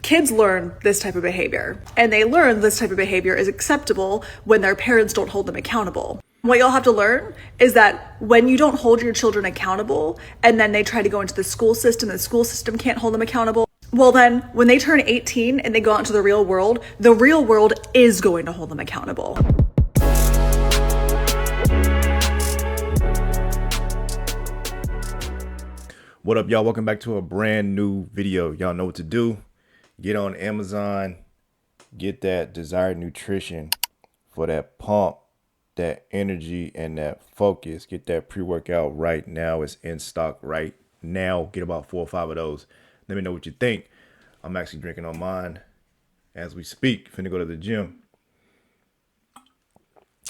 Kids learn this type of behavior, and they learn this type of behavior is acceptable when their parents don't hold them accountable. What y'all have to learn is that when you don't hold your children accountable and then they try to go into the school system can't hold them accountable, well then when they turn 18 and they go out into the real world is going to hold them accountable. What up, y'all? Welcome back to a brand new video. Y'all know what to do. Get on Amazon, get that desired nutrition for that pump, that energy, and that focus. Get that pre-workout right now. It's in stock right now. Get about 4 or 5 of those. Let me know what you think. I'm actually drinking on mine as we speak. Finna go to the gym.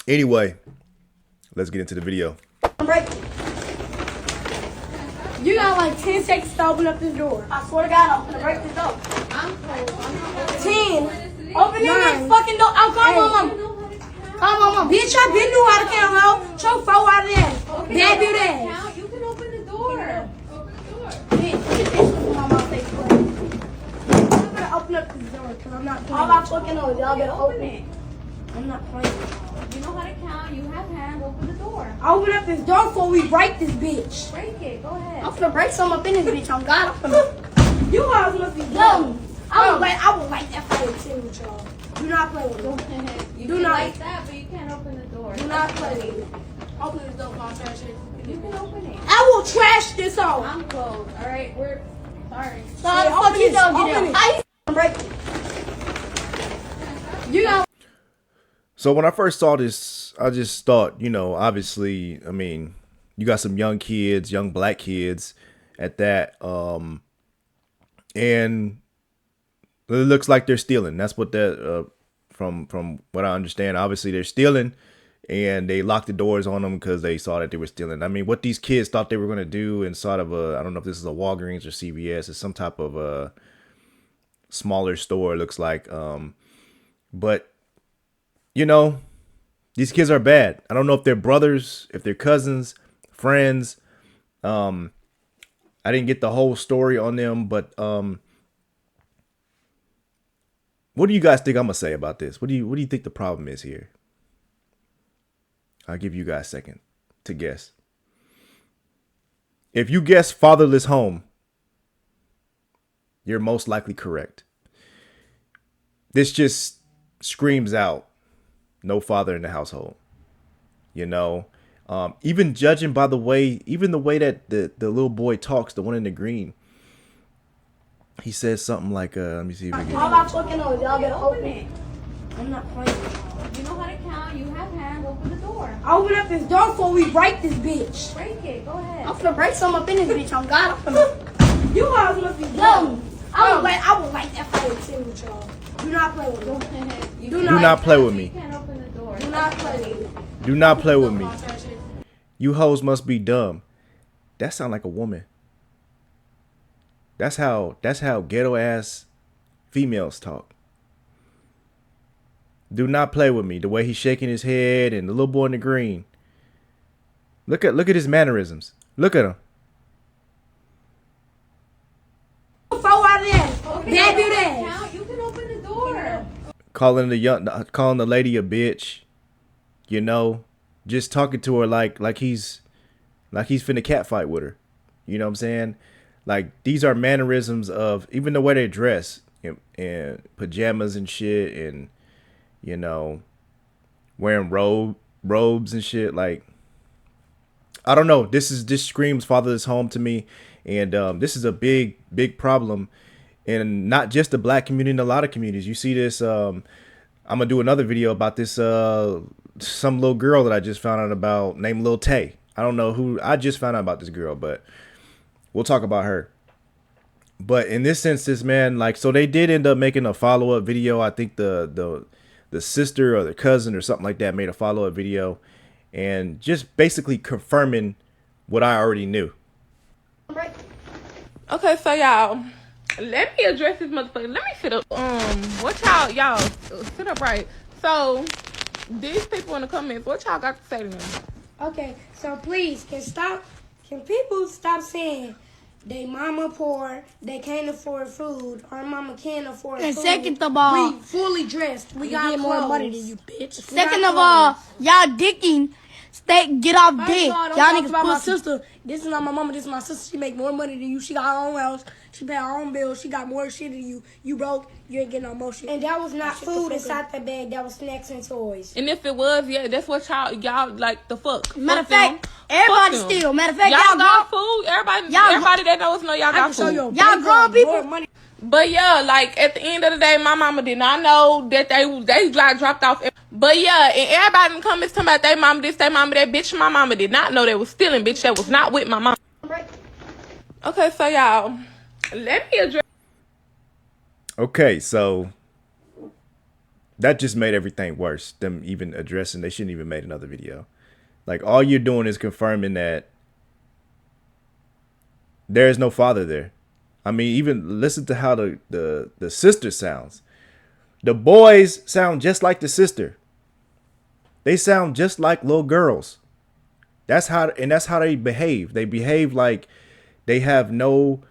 Anyway, let's get into the video. You got like 10 seconds to open up this door. I swear to God, I'm gonna break this door. I'm cold. 10. Open this fucking door. Oh, come on, mama. Come on, mama. Bitch, I been knew how to count, ho. Show 4 out of that. Bad do that. You can open the door. Open the door. Bitch, on my face. I'm gonna open up this door because I'm not playing. All my fucking knows, y'all better open it. I'm not playing. You know how to count. You have hands. Open the door. Open up this door before we break this bitch. Break it. Go ahead. I'm finna break some up in this bitch. I'm God. You guys must be dumb. I would like that fire too with y'all. Do not play with me. You Do can not like that, but you can't open the door. Do not play with me. Open this door, my trash it. You can open it. I will trash this off. I'm closed. All right, we're sorry. So how the fuck you don't get out? How you break it? You got. So when I first saw this, I just thought, you know, obviously, I mean, you got some young kids, young black kids at that. And it looks like they're stealing. That's what that, from what I understand, obviously they're stealing, and they locked the doors on them because they saw that they were stealing. I mean, what these kids thought they were going to do inside of I don't know if this is a Walgreens or CVS, it's some type of a smaller store, it looks like. But you know, these kids are bad. I don't know if they're brothers, if they're cousins, friends. I didn't get the whole story on them, but what do you guys think I'm gonna say about this? What do you think the problem is here? I'll give you guys a second to guess. If you guess fatherless home, you're most likely correct. This just screams out no father in the household, you know. Even judging by the way that the little boy talks, the one in the green, he says something like, let me see if we can. All my fucking knows, y'all better open it. I'm not playing. You know how to count. You have hands. Open the door. Open up this door before we break this bitch. Break it. Go ahead. I'm finna break some up in this bitch. I'm God. You guys must be dumb. I would like that fire too with y'all. Do not play with me. Do not play with me. You can't open the door. Do not play with me. Do not play with me. You hoes must be dumb. That sound like a woman. That's how ghetto ass females talk. Do not play with me. The way he's shaking his head and the little boy in the green. Look at his mannerisms. Look at him. 4 out of that. Bad do that. Count. You can open the door. Calling the lady a bitch. You know, just talking to her like he's finna catfight with her. You know what I'm saying? Like, these are mannerisms of even the way they dress in pajamas and shit, and you know, wearing robes and shit. Like, I don't know. This screams fatherless home to me, and this is a big problem, and not just the black community, in a lot of communities. You see this. I'm gonna do another video about this. Some little girl that I just found out about named Lil Tay. I don't know who. I just found out about this girl, but we'll talk about her. But in this instance, man, like, so they did end up making a follow-up video. I think the sister or the cousin or something like that made a follow-up video, and just basically confirming what I already knew. Okay, so y'all, let me address this motherfucker. Let me sit up. What y'all sit up right. So these people in the comments, what y'all got to say to them? Okay, so please, can people stop saying They mama poor, they can't afford food. Our mama can't afford food. And second of all, we fully dressed. We got more money than you, bitch. Second of all, y'all dicking. Get off dick. Y'all niggas about my sister. This is not my mama. This is my sister. She make more money than you. She got her own house. She pay her own bills. She got more shit than you. You broke. You ain't getting no more shit. And that was not food inside that bag. That was snacks and toys. And if it was, yeah, that's what y'all like the fuck. Matter of fact, everybody steal. Matter of fact, y'all got food. Everybody that knows know y'all got food. Y'all grown people. But yeah, like at the end of the day, my mama did not know that they dropped off. But yeah, and everybody in the comments talking about they mama this, they mama that. Bitch, my mama did not know they was stealing. Bitch, that was not with my mama. Okay, so y'all, let me address. Okay, so that just made everything worse. Them even addressing, they shouldn't even made another video. Like, all you're doing is confirming that there is no father there. I mean, even listen to how the sister sounds. The boys sound just like the sister. They sound just like little girls. That's how they behave. They behave like they have no,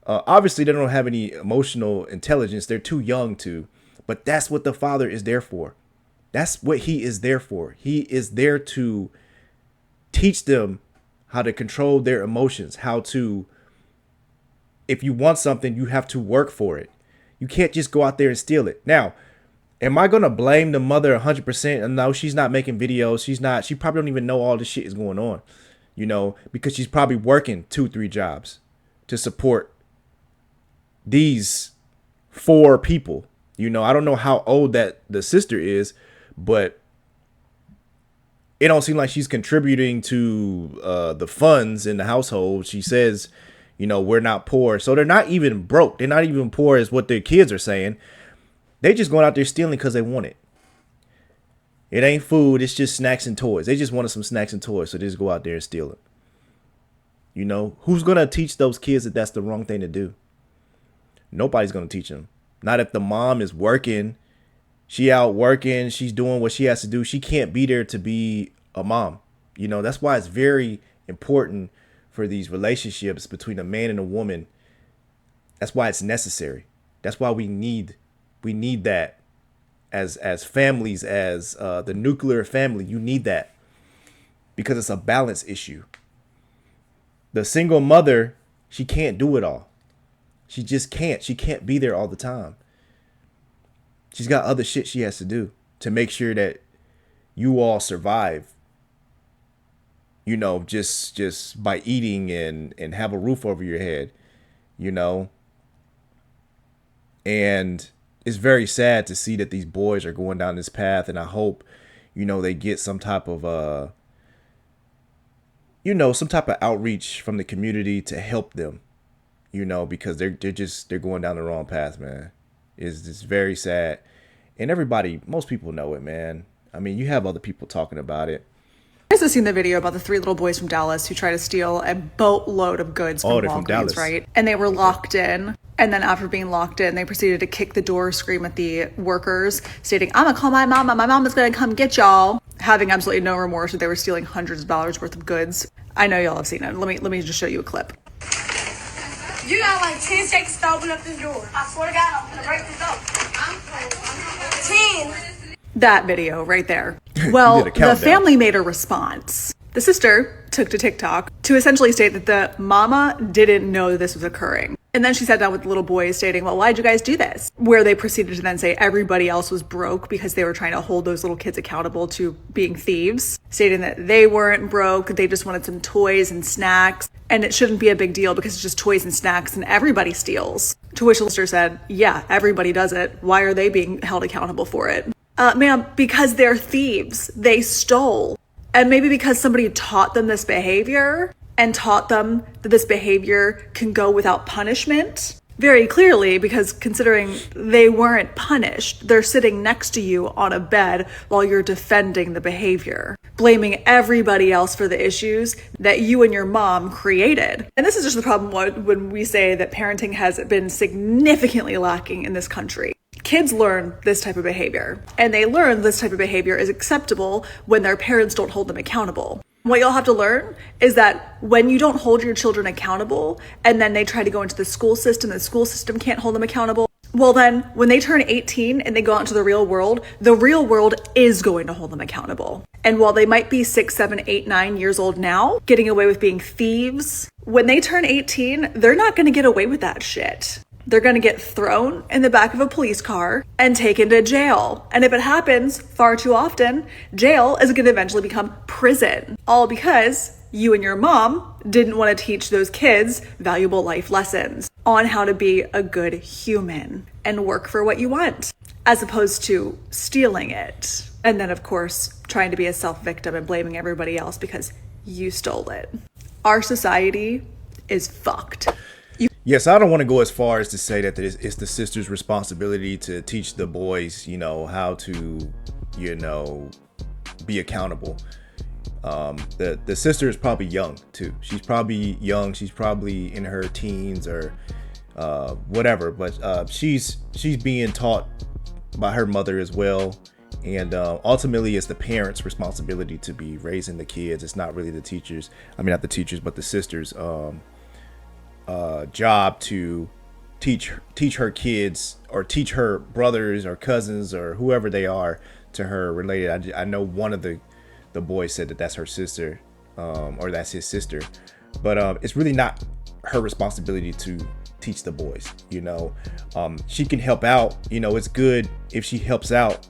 obviously they don't have any emotional intelligence. They're too young to, but that's what the father is there for. That's what he is there for. He is there to teach them how to control their emotions, how to, if you want something, you have to work for it. You can't just go out there and steal it. Now, am I going to blame the mother 100%? No, she's not making videos. She probably don't even know all this shit is going on, you know, because she's probably working 2-3 jobs to support these 4 people. You know, I don't know how old that the sister is, but it don't seem like she's contributing to the funds in the household. She says, you know, we're not poor. So they're not even broke. They're not even poor as what their kids are saying. They just going out there stealing because they want it. It ain't food. It's just snacks and toys. They just wanted some snacks and toys. So they just go out there and steal it. You know, who's going to teach those kids that that's the wrong thing to do? Nobody's going to teach them. Not if the mom is working. She out working. She's doing what she has to do. She can't be there to be a mom. You know, that's why it's very important for these relationships between a man and a woman. That's why it's necessary. That's why we need that as families, as the nuclear family. You need that because it's a balance issue. The single mother, she can't do it all. She just can't. She can't be there all the time. She's got other shit she has to do to make sure that you all survive. You know, just by eating and have a roof over your head, you know. And it's very sad to see that these boys are going down this path. And I hope, you know, they get some type of, you know, some type of outreach from the community to help them, you know, because they're going down the wrong path, man. It's very sad. And most people know it, man. I mean, you have other people talking about it. You guys have seen the video about the 3 little boys from Dallas who tried to steal a boatload of goods from they're from Walgreens, Dallas. right? And they were locked in. And then after being locked in, they proceeded to kick the door, scream at the workers, stating, "I'm going to call my mama. My mama's going to come get y'all." Having absolutely no remorse that they were stealing hundreds of dollars worth of goods. I know y'all have seen it. Let me just show you a clip. You got like 10 seconds to open up this door. I swear to God, I'm going to break this up. 10. That video right there. Well, the family made a response. The sister took to TikTok to essentially state that the mama didn't know this was occurring. And then she sat down with the little boys stating, "Well, why'd you guys do this?" Where they proceeded to then say everybody else was broke because they were trying to hold those little kids accountable to being thieves, stating that they weren't broke, they just wanted some toys and snacks. And it shouldn't be a big deal because it's just toys and snacks and everybody steals. To which the sister said, "Yeah, everybody does it. Why are they being held accountable for it?" Ma'am, because they're thieves. They stole. And maybe because somebody taught them this behavior and taught them that this behavior can go without punishment. Very clearly, because considering they weren't punished, they're sitting next to you on a bed while you're defending the behavior, blaming everybody else for the issues that you and your mom created. And this is just the problem when we say that parenting has been significantly lacking in this country. Kids learn this type of behavior, and they learn this type of behavior is acceptable when their parents don't hold them accountable. What you'll have to learn is that when you don't hold your children accountable and then they try to go into the school system can't hold them accountable, well then, when they turn 18 and they go out into the real world is going to hold them accountable. And while they might be 6, 7, 8, 9 years old now, getting away with being thieves, when they turn 18, they're not going to get away with that shit. They're going to get thrown in the back of a police car and taken to jail. And if it happens far too often, jail is going to eventually become prison. All because you and your mom didn't want to teach those kids valuable life lessons on how to be a good human and work for what you want, as opposed to stealing it. And then, of course, trying to be a self-victim and blaming everybody else because you stole it. Our society is fucked. Yes, I don't want to go as far as to say that it's the sister's responsibility to teach the boys, how to, be accountable. The sister is probably young too. She's probably young. She's probably in her teens or whatever. But she's being taught by her mother as well. And ultimately, it's the parents' responsibility to be raising the kids. It's not really the teachers. I mean, not the teachers, but the sister's job to teach her kids or teach her brothers or cousins or whoever they are to her related. I know one of the boys said that that's her sister, or that's his sister, but it's really not her responsibility to teach the boys. She can help out. It's good if she helps out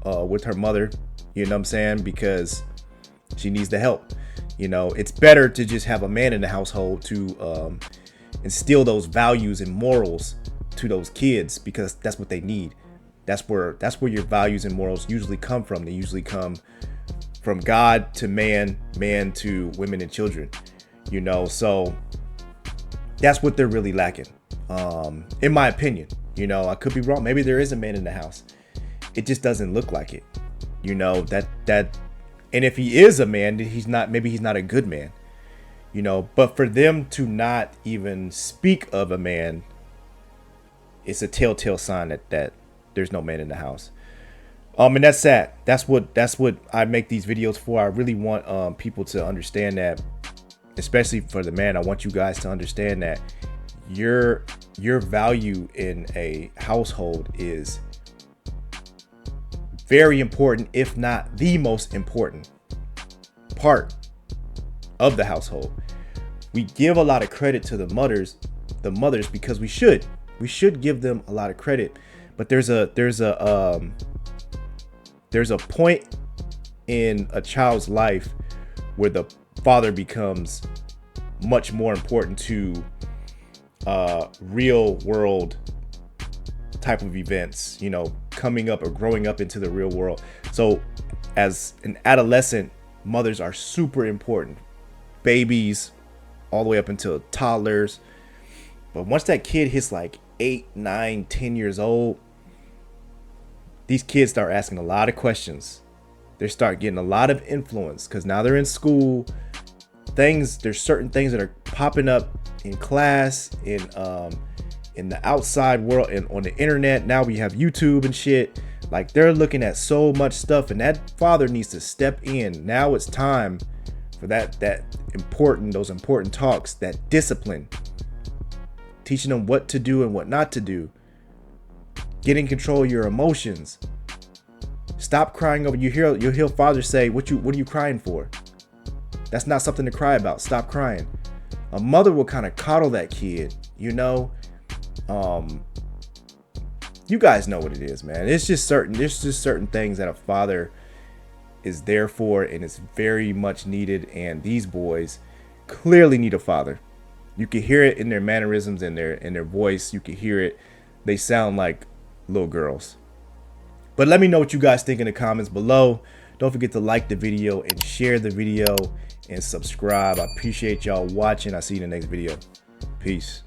with her mother, what I'm saying, because she needs the help. It's better to just have a man in the household to instill those values and morals to those kids, because that's what they need. That's where your values and morals usually come from. They usually come from God to man to women and children, so that's what they're really lacking, in my opinion. I could be wrong. Maybe there is a man in the house. It just doesn't look like it, that and if he is a man, maybe he's not a good man, but for them to not even speak of a man, it's a telltale sign that there's no man in the house. And that's sad. That's what I make these videos for. I really want people to understand that, especially for the man. I want you guys to understand that your value in a household is very important, if not the most important part of the household. We give a lot of credit to the mothers because we should give them a lot of credit, but there's a point in a child's life where the father becomes much more important to real world type of events, coming up or growing up into the real world. So as an adolescent, mothers are super important. Babies all the way up until toddlers. But once that kid hits like 8, 9, 10 years old, these kids start asking a lot of questions. They start getting a lot of influence because now they're in school. There's certain things that are popping up in class, in the outside world, and on the internet. Now we have YouTube and shit. Like, they're looking at so much stuff, and that father needs to step in. Now it's time for those important talks, that discipline, teaching them what to do and what not to do. Get in control of your emotions. Stop crying over. You'll hear fathers say, what are you crying for? That's not something to cry about. Stop crying. A mother will kind of coddle that kid, you guys know what it is, man. There's just certain things that a father is there for, and it's very much needed. And these boys clearly need a father. You can hear it in their mannerisms and their voice. You can hear it. They sound like little girls. But let me know what you guys think in the comments below. Don't forget to like the video and share the video and subscribe. I appreciate y'all watching. I'll see you in the next video. Peace.